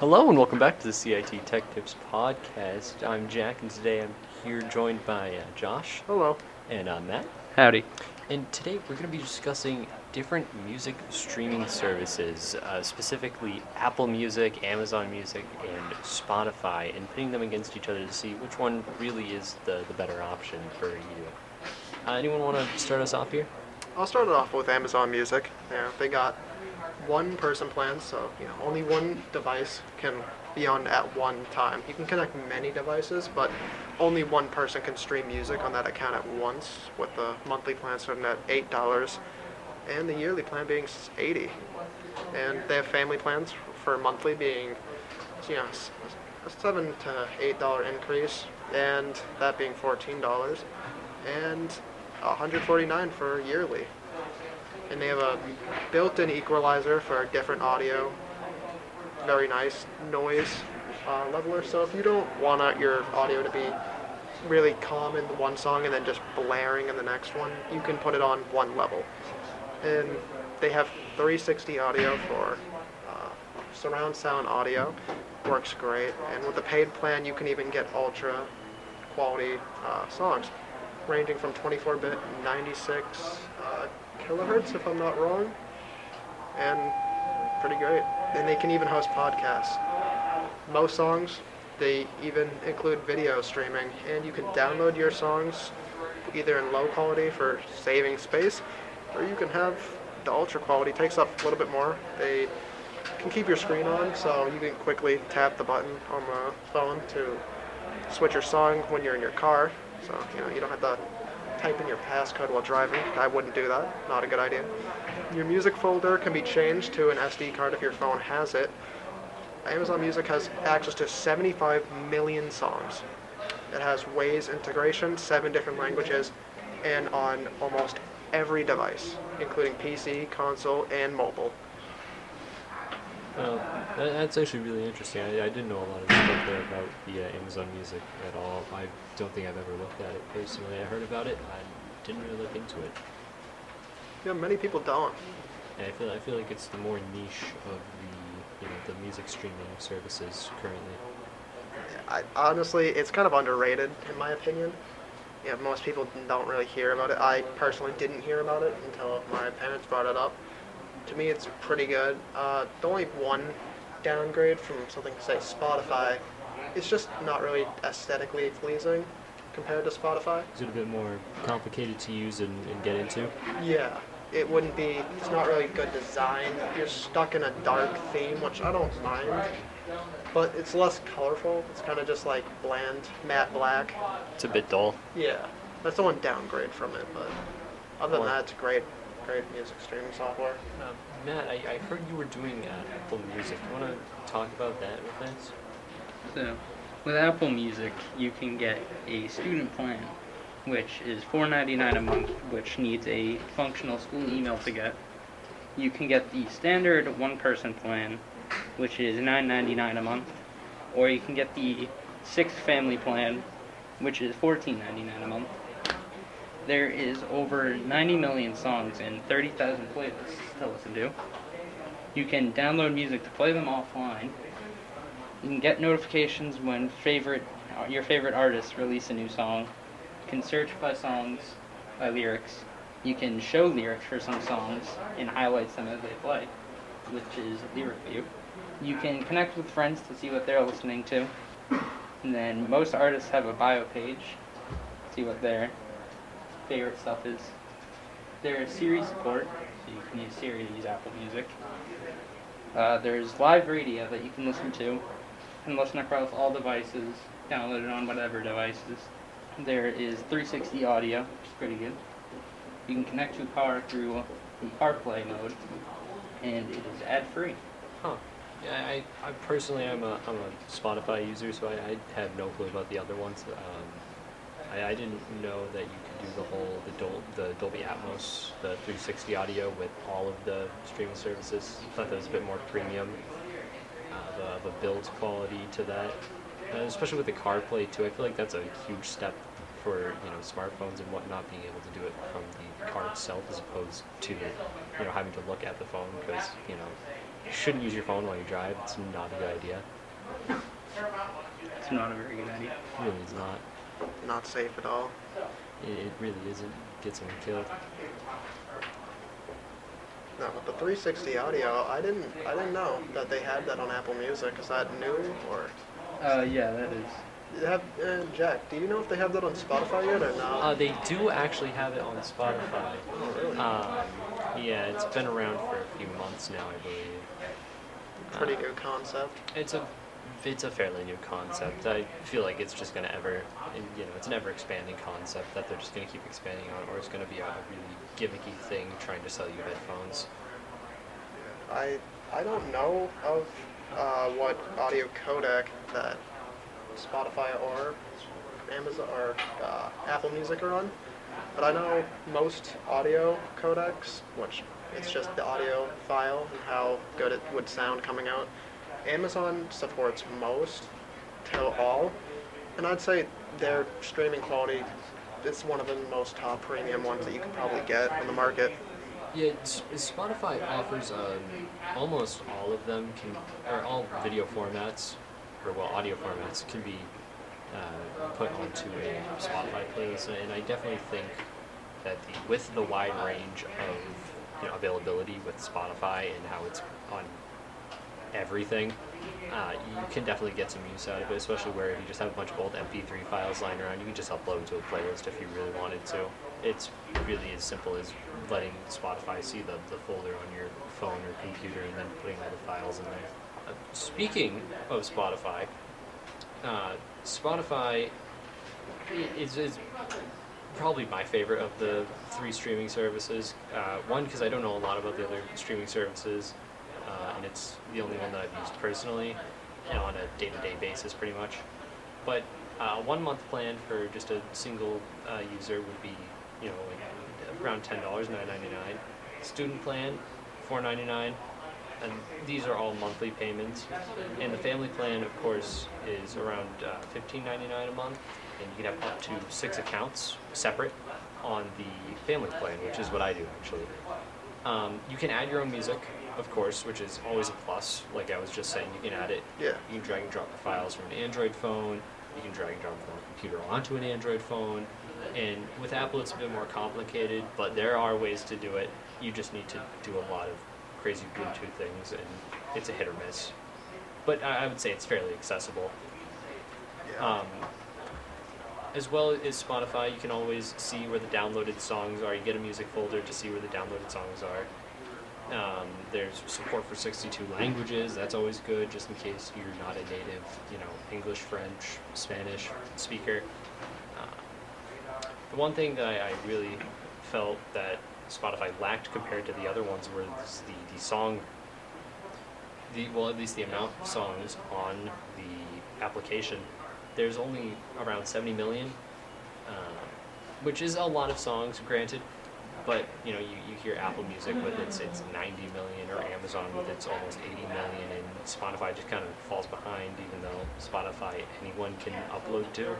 Hello and welcome back to the CIT Tech Tips podcast. I'm Jack, and today I'm here joined by Josh Hello. and Matt. Howdy. And today we're going to be discussing different music streaming services, specifically Apple Music, Amazon Music, and Spotify, and pitting them against each other to see which one really is the better option for you. Anyone want to start us off here? I'll start it off with Amazon Music. They got one person plans, so only one device can be on at one time. You can connect many devices, but only one person can stream music on that account at once, with the monthly plan starting at $8 and the yearly plan being $80. And they have family plans for monthly being a $7 to $8 increase, and that being $14, and $149 for yearly. And they have a built-in equalizer for different audio, very nice noise leveler. So if you don't want your audio to be really calm in one song and then just blaring in the next one, you can put it on one level. And they have 360 audio for surround sound audio, works great. And with the paid plan, you can even get ultra quality songs, ranging from 24-bit, 96 kilohertz, if I'm not wrong, and pretty great. And they can even host podcasts. Most songs, they even include video streaming, and you can download your songs either in low quality for saving space, or you can have the ultra quality. Takes up a little bit more. They can keep your screen on, so you can quickly tap the button on the phone to switch your song when you're in your car. So you don't have to type in your passcode while driving. I wouldn't do that. Not a good idea. Your music folder can be changed to an SD card if your phone has it. Amazon Music has access to 75 million songs. It has Waze integration, 7 different languages, and on almost every device, including PC, console, and mobile. That's actually really interesting. I didn't know a lot of stuff there about the Amazon Music at all. I don't think I've ever looked at it personally. I heard about it. I didn't really look into it. Yeah, many people don't. And I feel like it's the more niche of the music streaming services currently. Honestly, it's kind of underrated in my opinion. Most people don't really hear about it. I personally didn't hear about it until my parents brought it up. To me, it's pretty good. The only one downgrade from something, say, Spotify, it's just not really aesthetically pleasing compared to Spotify. Is it a bit more complicated to use and get into? Yeah, it's not really good design. You're stuck in a dark theme, which I don't mind, but it's less colorful. It's kind of just like bland, matte black. It's a bit dull. Yeah, that's the one downgrade from it, but other than that, it's great music streaming software. Matt, I heard you were doing Apple Music. You want to talk about that with us? So, with Apple Music, you can get a student plan, which is $4.99 a month, which needs a functional school email to get. You can get the standard one-person plan, which is $9.99 a month, or you can get the 6 family plan, which is $14.99 a month. There is over 90 million songs and 30,000 playlists to listen to. You can download music to play them offline. You can get notifications when your favorite artists release a new song. You can search by songs, by lyrics. You can show lyrics for some songs and highlight them as they play, which is Lyric View. You can connect with friends to see what they're listening to. And then most artists have a bio page, see what their favorite stuff is. There's Siri support, so you can use Siri to use Apple Music. There's live radio that you can listen to and listen across all devices, download it on whatever devices. There is 360 audio, which is pretty good. You can connect to a car through the CarPlay mode, and it is ad-free. Huh. Yeah, I personally, I'm a Spotify user, so I have no clue about the other ones. I didn't know that you could do the Dolby Atmos, the 360 audio with all of the streaming services. I thought that was a bit more premium of a build quality to that, especially with the CarPlay too. I feel like that's a huge step for smartphones and whatnot, being able to do it from the car itself as opposed to having to look at the phone, because shouldn't use your phone while you drive. It's not a good idea. It's not a very good idea. It really is not. Not safe at all. It really isn't. Gets someone killed. No, with the 360 audio, I didn't know that they had that on Apple Music. Is that new or? Yeah, that is. Jack, do you know if they have that on Spotify yet or no? They do actually have it on Spotify. Oh, really? Yeah, it's been around for a few months now, I believe. Pretty new concept. It's a fairly new concept. I feel like it's just going to it's an ever expanding concept that they're just going to keep expanding on, or it's going to be a really gimmicky thing trying to sell you headphones. I don't know of what audio codec that Spotify or Amazon or Apple Music are on, but I know most audio codecs, which it's just the audio file and how good it would sound coming out. Amazon supports most till all, and I'd say their streaming quality is one of the most top premium ones that you can probably get on the market. Yeah, Spotify offers almost all of them or all video formats, or well, audio formats can be put onto a Spotify playlist, and I definitely think that with the wide range of availability with Spotify and how it's on everything, you can definitely get some use out of it, especially where if you just have a bunch of old MP3 files lying around, you can just upload to a playlist if you really wanted to. It's really as simple as letting Spotify see the folder on your phone or computer and then putting all the files in there. Speaking of Spotify, Spotify is probably my favorite of the three streaming services. One, because I don't know a lot about the other streaming services, and it's the only one that I've used personally on a day-to-day basis pretty much. But 1 month plan for just a single user would be around $10, $9.99. Student plan, $4.99. And these are all monthly payments. And the family plan, of course, is around $15.99 a month. And you can have up to 6 accounts separate on the family plan, which is what I do actually. You can add your own music, of course, which is always a plus. Like I was just saying, you can add it. Yeah. You can drag and drop the files from an Android phone. You can drag and drop from a computer onto an Android phone. And with Apple, it's a bit more complicated, but there are ways to do it. You just need to do a lot of crazy Bluetooth things, and it's a hit or miss. But I would say it's fairly accessible. Yeah. As well as Spotify, you can always see where the downloaded songs are. You get a music folder to see where the downloaded songs are. There's support for 62 languages. That's always good, just in case you're not a native, English, French, Spanish speaker. The one thing that I really felt that Spotify lacked compared to the other ones was the song, at least the amount of songs on the application. There's only around 70 million, which is a lot of songs, granted, but you hear Apple Music with its 90 million, or Amazon with its almost 80 million, and Spotify just kind of falls behind, even though Spotify anyone can upload to.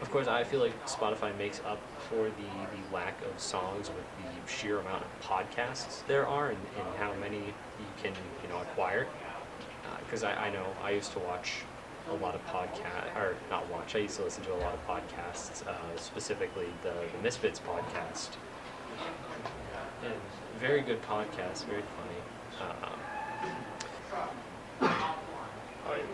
Of course, I feel like Spotify makes up for the lack of songs with the sheer amount of podcasts there are and how many you can acquire. Because I know I used to watch a lot of I used to listen to a lot of podcasts, specifically the Misfits podcast. And very good podcast, very funny.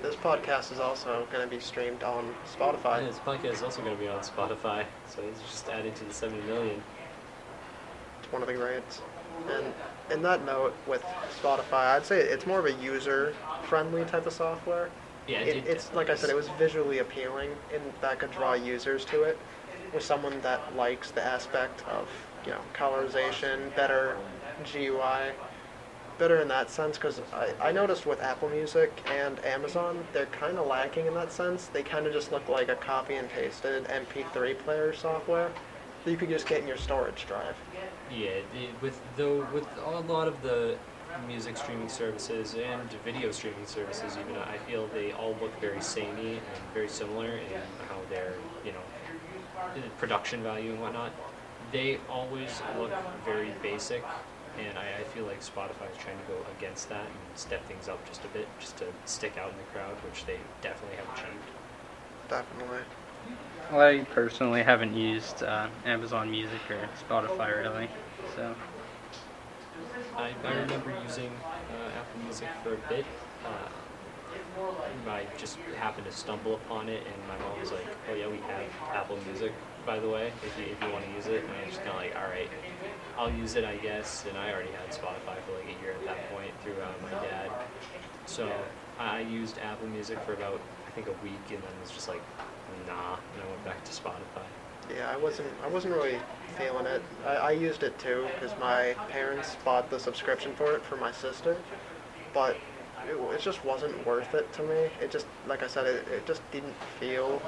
This podcast is also going to be streamed on Spotify. And this podcast is also going to be on Spotify, so it's just added to the 70 million. It's one of the greats. And in that note, with Spotify, I'd say it's more of a user-friendly type of software. Yeah, It's like I said, it was visually appealing, and that could draw users to it. With someone that likes the aspect of colorization, better GUI, better in that sense. Because I noticed with Apple Music and Amazon, they're kind of lacking in that sense. They kind of just look like a copy and pasted MP3 player software that you could just get in your storage drive. Yeah, with a lot of the music streaming services and video streaming services, even I feel they all look very samey and very similar in how their production value and whatnot. They always look very basic and I feel like Spotify is trying to go against that and step things up just a bit, just to stick out in the crowd, which they definitely have achieved. Definitely. Well, I personally haven't used Amazon Music or Spotify really, so I remember using Apple Music for a bit. I just happened to stumble upon it, and my mom was like, "Oh yeah, we have Apple Music, by the way, if you want to use it." And I was just kind of like, "All right, I'll use it, I guess." And I already had Spotify for like a year at that point through my dad. So I used Apple Music for about, I think, a week, and then was just like, nah, and I went back to Spotify. Yeah, I wasn't really feeling it. I used it too because my parents bought the subscription for it for my sister, but it just wasn't worth it to me. It just, like I said, it just didn't feel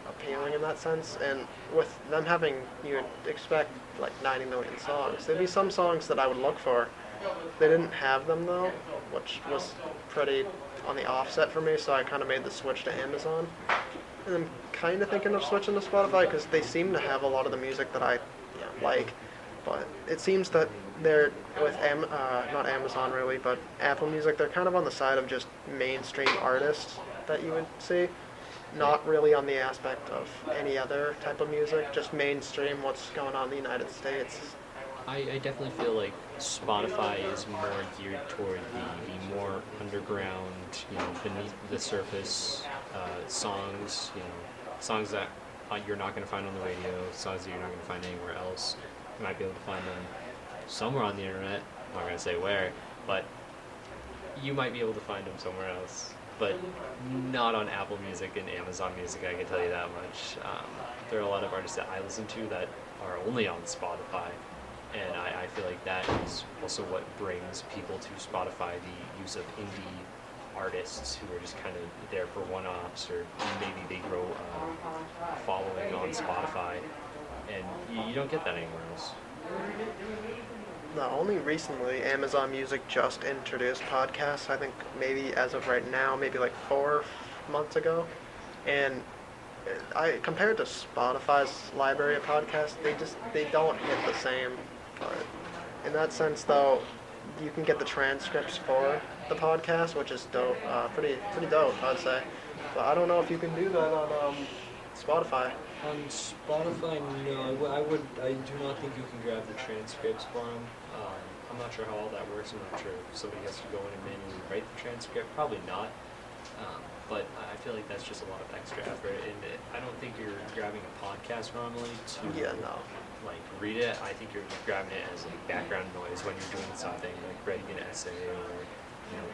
appealing in that sense. And with them having, you would expect like 90 million songs. There'd be some songs that I would look for. They didn't have them though, which was pretty on the offset for me. So I kind of made the switch to Amazon. And I'm kind of thinking of switching to Spotify because they seem to have a lot of the music that I like. But it seems that they're with not Amazon really, but Apple Music. They're kind of on the side of just mainstream artists that you would see, not really on the aspect of any other type of music. Just mainstream, what's going on in the United States. I definitely feel like Spotify is more geared toward the more underground, beneath the surface songs, songs that you're not going to find on the radio, songs that you're not going to find anywhere else. You might be able to find them somewhere on the internet. I'm not going to say where, but you might be able to find them somewhere else. But not on Apple Music and Amazon Music, I can tell you that much. There are a lot of artists that I listen to that are only on Spotify. And I feel like that is also what brings people to Spotify, the use of indie artists who are just kind of there for one-offs, or maybe they grow a following on Spotify, and you don't get that anywhere else. No, only recently Amazon Music just introduced podcasts. I think maybe as of right now, maybe like 4 months ago, and I compared to Spotify's library of podcasts, they don't hit the same. But in that sense, though, you can get the transcripts for the podcast, which is dope, pretty dope, I'd say. But I don't know if you can do that on Spotify. On Spotify, no, I do not think you can grab the transcripts for them. I'm not sure how all that works. I'm not sure if somebody has to go in and manually write the transcript. Probably not. But I feel like that's just a lot of extra effort, and I don't think you're grabbing a podcast normally to like read it. I think you're grabbing it as like background noise when you're doing something, like writing an essay or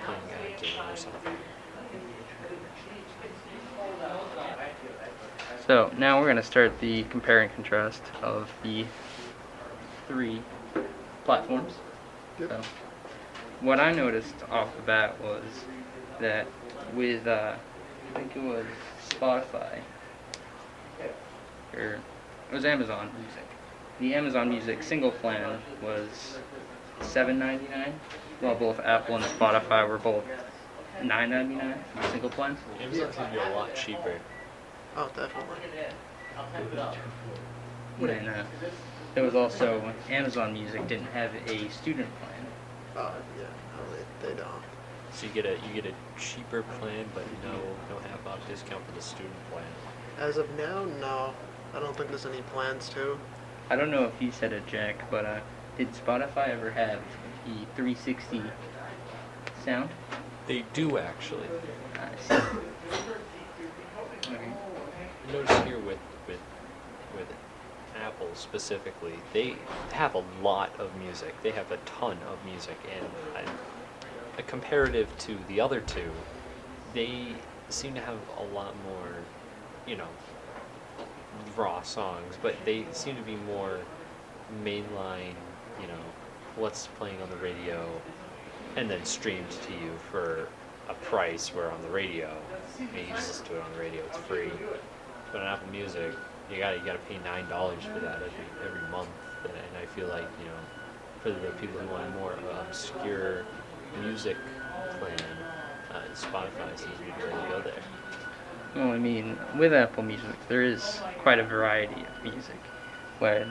playing a game or something. So now we're going to start the compare and contrast of the 3 platforms. Yep. So what I noticed off the bat was that with, I think it was Spotify, or it was Amazon Music. The Amazon Music single plan was $7.99, while both Apple and Spotify were both $9.99 for the single plan. Amazon's gonna be a lot cheaper. Oh, definitely. And there was also Amazon Music didn't have a student plan. Yeah, no, they don't. So you get a cheaper plan, but no half-off discount for the student plan. As of now, no. I don't think there's any plans to. I don't know if you said it, Jack, but did Spotify ever have the 360 sound? They do actually. I see. Okay. Notice here with Apple specifically, they have a lot of music. They have a ton of music, and a comparative to the other two, they seem to have a lot more, raw songs, but they seem to be more mainline, what's playing on the radio, and then streamed to you for a price, where on the radio, you just listen to it on the radio, it's free. But on Apple Music, you gotta pay $9 for that every month, and I feel like for the people who want a more obscure music plan, Spotify seems to be the way to go there. Well, I mean, with Apple Music, there is quite a variety of music, where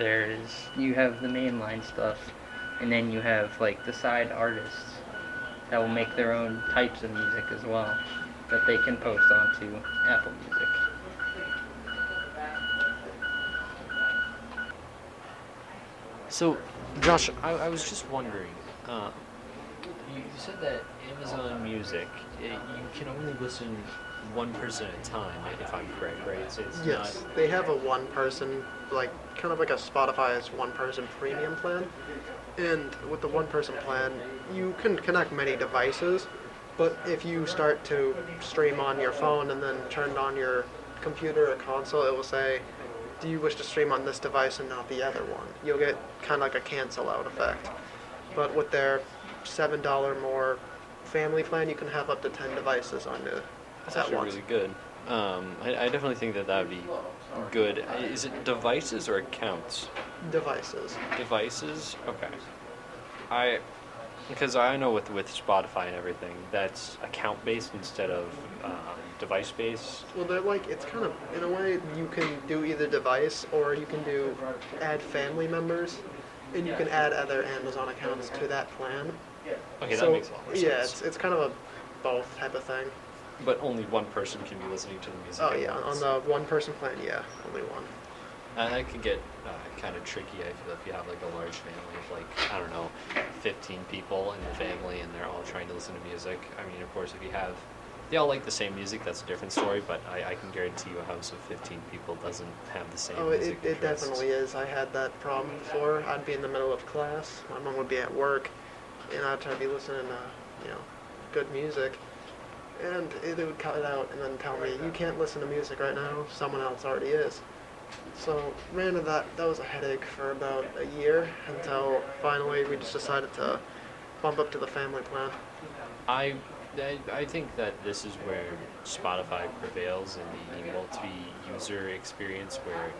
you have the mainline stuff, and then you have like the side artists that will make their own types of music as well that they can post onto Apple Music. So, Josh, I was just wondering. You said that Amazon Music, you can only listen one person at a time, if I'm correct, right? It's Yes, not. they have a one person, like kind of like a Spotify's one person premium plan. And with the one person plan, you can connect many devices, but if you start to stream on your phone and then turn on your computer or console, it will say, do you wish to stream on this device and not the other one? You'll get kind of like a cancel out effect. But with their $7 more family plan, you can have up to 10 devices on it That's at actually once. really good. I definitely think that would be good. Is it devices or accounts? Devices. Devices? Okay. I, because I know with Spotify and everything, that's account based instead of device based. Well, they're like, it's kind of, in a way, you can do either device or you can do add family members and you can add other Amazon accounts to that plan. Okay, So, that makes a lot more sense. yeah, it's kind of a both type of thing. But only one person can be listening to the music. Oh, at yeah, on once. the one person plan, yeah, only one. And that could get kind of tricky. I feel if you have like a large family of like I don't know, 15 people in the family and they're all trying to listen to music. I mean, of course, if you have they all like the same music, that's a different story. But I can guarantee you a house of 15 people doesn't have the same Oh, music it interests. definitely is. I had that problem before. I'd be in the middle of class. My mom would be at work, and I'd try to be listening to, good music. And it would cut it out and then tell me, you can't listen to music right now. Someone else already is. So ran into that. That was a headache for about a year until finally we just decided to bump up to the family plan. I, I think that this is where Spotify prevails in the multi-user experience, where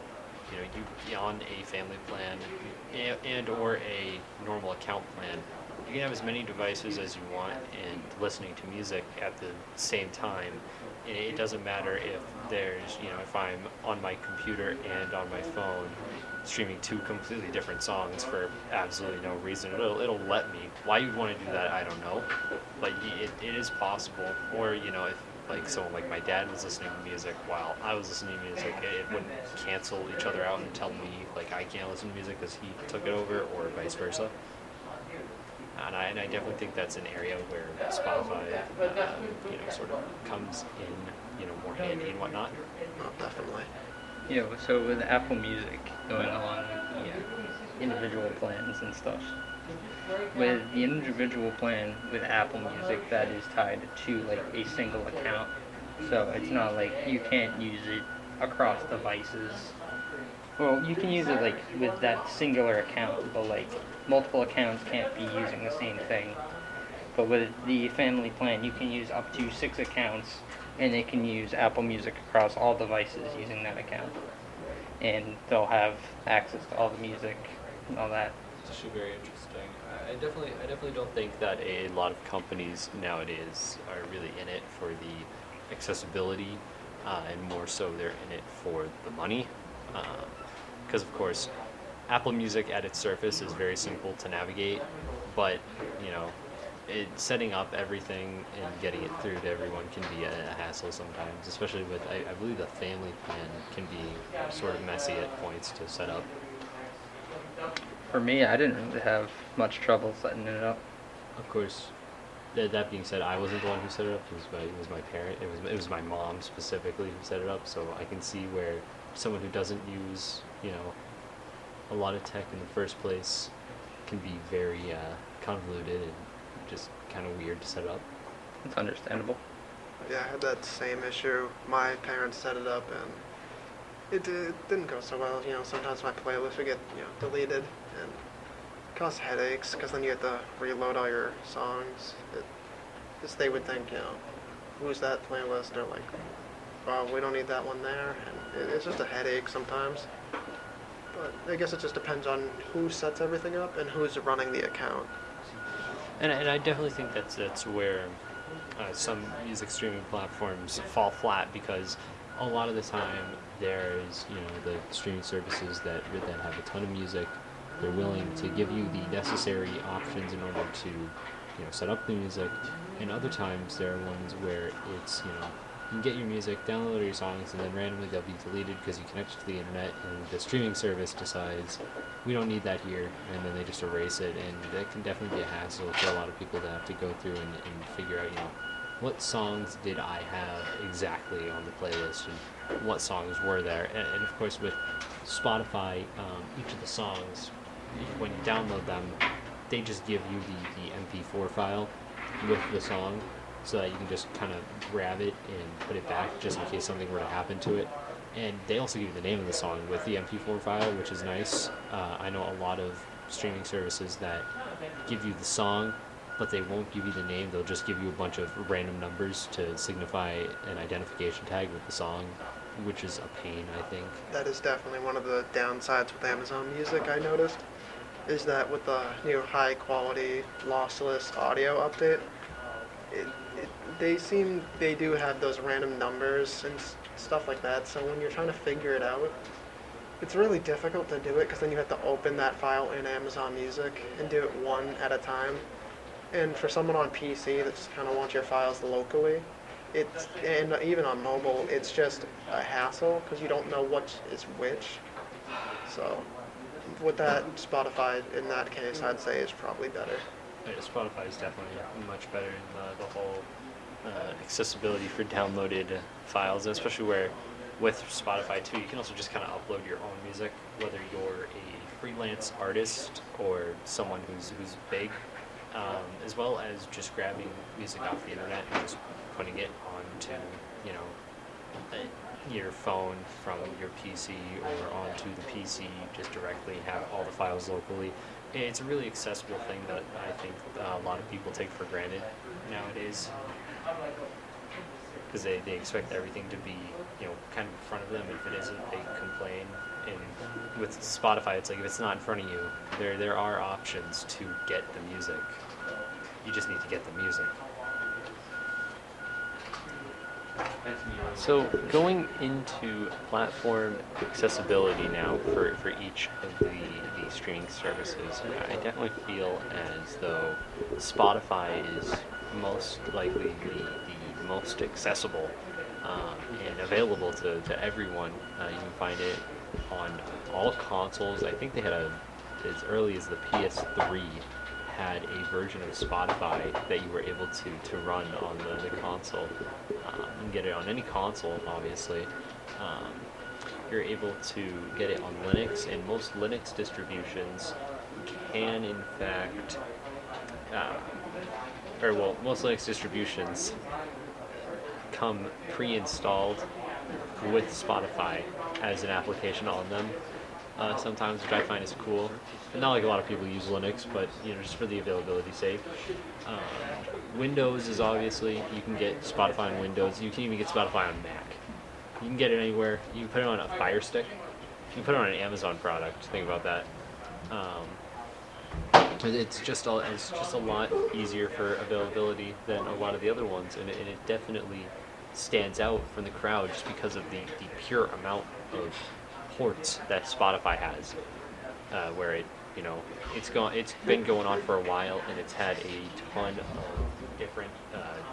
you on a family plan and or a normal account plan, you can have as many devices as you want and listening to music at the same time. It doesn't matter if there's if I'm on my computer and on my phone streaming two completely different songs for absolutely no reason. It'll let me. Why you'd want to do that, I don't know. But it is possible. Or if like someone like my dad was listening to music while I was listening to music, it wouldn't cancel each other out and tell me like I can't listen to music because he took it over, or vice versa. And I definitely think that's an area where Spotify, sort of comes in, more handy and whatnot. Oh, definitely. So with Apple Music going along with the individual plans and stuff, with the individual plan with Apple Music, that is tied to like a single account. So it's not like you can't use it across devices. Well, you can use it like with that singular account, but like multiple accounts can't be using the same thing. But with the family plan, you can use up to 6 accounts, and they can use Apple Music across all devices using that account. And they'll have access to all the music and all that. It's actually very interesting. I definitely don't think that a lot of companies nowadays are really in it for the accessibility, and more so they're in it for the money. Because of course, Apple Music at its surface is very simple to navigate, but setting up everything and getting it through to everyone can be a hassle sometimes, especially with I believe the family plan can be sort of messy at points to set up. For me, I didn't really have much trouble setting it up. Of course, that being said, I wasn't the one who set it up. It was my parent. It was my mom specifically who set it up. So I can see where someone who doesn't use a lot of tech in the first place can be very convoluted and just kind of weird to set up. It's understandable. Yeah, I had that same issue. My parents set it up and it didn't go so well. Sometimes my playlist would get deleted and cause headaches because then you have to reload all your songs. Just they would think, who's that playlist? They're like, oh, we don't need that one there, and it's just a headache sometimes. But I guess it just depends on who sets everything up and who's running the account. And I definitely think that's where some music streaming platforms fall flat, because a lot of the time there's the streaming services that have a ton of music, They're willing to give you the necessary options in order to, set up the music. And other times there are ones where it's, you can get your music, download your songs, and then randomly they'll be deleted because you connect to the internet and the streaming service decides we don't need that here, and then they just erase it. And that can definitely be a hassle for a lot of people to have to go through and figure out, what songs did I have exactly on the playlist and what songs were there. And of course with Spotify, each of the songs, when you download them, they just give you the MP4 file with the song so that you can just kind of grab it and put it back just in case something were to happen to it. And they also give you the name of the song with the MP4 file, which is nice. I know a lot of streaming services that give you the song, but they won't give you the name. They'll just give you a bunch of random numbers to signify an identification tag with the song, which is a pain, I think. That is definitely one of the downsides with Amazon Music, I noticed, is that with the new high quality lossless audio update, they do have those random numbers and stuff like that. So when you're trying to figure it out, it's really difficult to do it because then you have to open that file in Amazon Music and do it one at a time. And for someone on PC that just kind of wants your files locally, and even on mobile, it's just a hassle because you don't know what is which. So with that, Spotify in that case, I'd say is probably better. Yeah, Spotify is definitely much better in the whole accessibility for downloaded files, and especially where with Spotify too, you can also just kind of upload your own music, whether you're a freelance artist or someone who's big, as well as just grabbing music off the internet and just putting it onto, your phone from your PC or onto the PC, just directly have all the files locally. It's a really accessible thing that I think a lot of people take for granted nowadays, because they expect everything to be, kind of in front of them. If it isn't, they complain. And with Spotify, it's like if it's not in front of you, there are options to get the music. You just need to get the music. So going into platform accessibility now for each of the streaming services, I definitely feel as though Spotify is most likely the most accessible and available to everyone. You can find it on all consoles. I think they had as early as the PS3 had a version of Spotify that you were able to run on the console. You can get it on any console, obviously. You're able to get it on Linux, and most Linux distributions can, in fact, most Linux distributions come pre-installed with Spotify as an application on them. Sometimes, which I find is cool. Not like a lot of people use Linux, but just for the availability's sake. Windows is obviously, you can get Spotify on Windows. You can even get Spotify on Mac. You can get it anywhere. You can put it on a Fire Stick. You can put it on an Amazon product. Think about that. It's just a lot easier for availability than a lot of the other ones, and it definitely stands out from the crowd just because of the pure amount of ports that Spotify has, where it's been going on for a while, and it's had a ton of different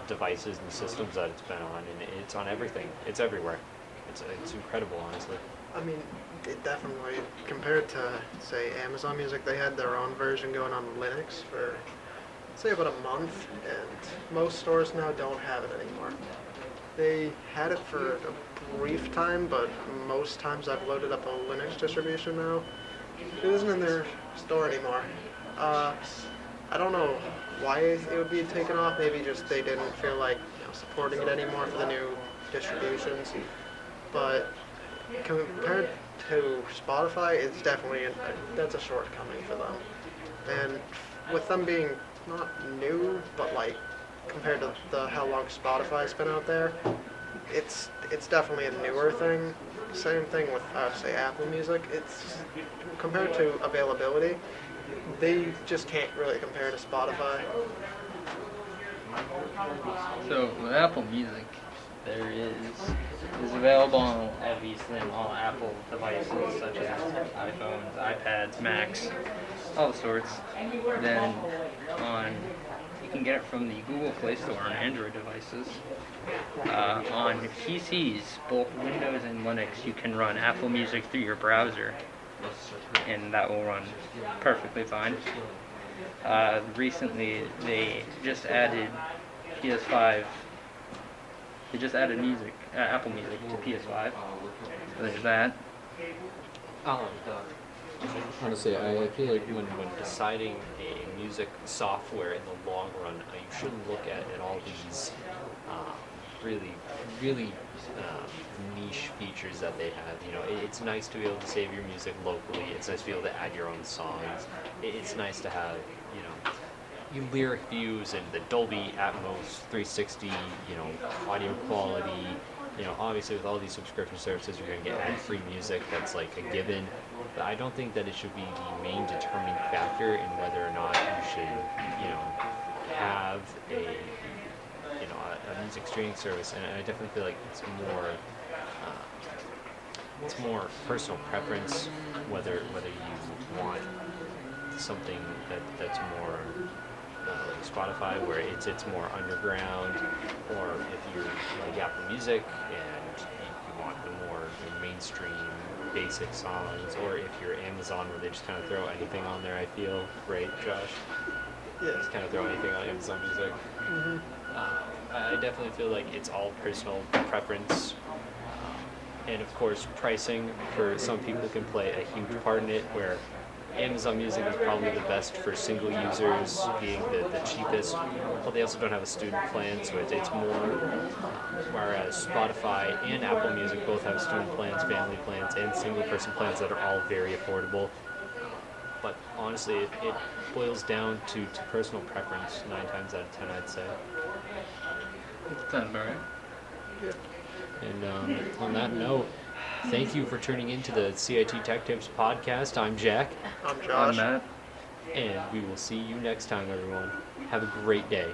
devices and systems that it's been on, and it's on everything. It's everywhere. It's incredible, honestly. I mean, it definitely, compared to, say, Amazon Music, they had their own version going on Linux for, say, about a month, and most stores now don't have it anymore. They had it for a brief time, but most times I've loaded up a Linux distribution now. It isn't in their store anymore. I don't know why it would be taken off. Maybe just they didn't feel like supporting it anymore for the new distributions. But compared to Spotify, it's definitely that's a shortcoming for them. And with them being not new, but compared to how long Spotify's been out there, it's definitely a newer thing. Same thing with say Apple Music. It's compared to availability, they just can't really compare to Spotify. So with Apple Music, there is available on obviously on all Apple devices such as iPhones, iPads, Macs, all sorts. Then on you can get it from the Google Play Store on Android devices. On PCs, both Windows and Linux, you can run Apple Music through your browser, and that will run perfectly fine. Recently, they just added PS5. They just added Apple Music to PS5. So there's that. Honestly, I feel like when deciding a music software in the long run, you shouldn't look at all these really niche features that they have. You know, it's nice to be able to save your music locally. It's nice to be able to add your own songs. It's nice to have, you know, your lyric views and the Dolby Atmos 360, you know, audio quality. You know, obviously with all these subscription services, you're going to get ad-free music. That's like a given. But I don't think that it should be the main determining factor in whether or not you should, you know, have a music streaming service. And I definitely feel like it's more personal preference whether you want something that's more like Spotify, where it's more underground, or if you like Apple Music and you want the more mainstream basic songs, or if you're Amazon, where they just kind of throw anything on there. I feel right, Josh? Yeah. Just kind of throw anything on Amazon Music. I definitely feel like it's all personal preference. And of course, pricing for some people can play a huge part in it, where Amazon Music is probably the best for single users, being the cheapest, but they also don't have a student plan, so it's more, whereas Spotify and Apple Music both have student plans, family plans, and single person plans that are all very affordable. But honestly, it boils down to personal preference 9 times out of 10, I'd say. Sounds about right. Yeah. And on that note, thank you for tuning in to the CIT Tech Tips podcast. I'm Jack, I'm On Josh. that. and we will see you next time, everyone. Have a great day.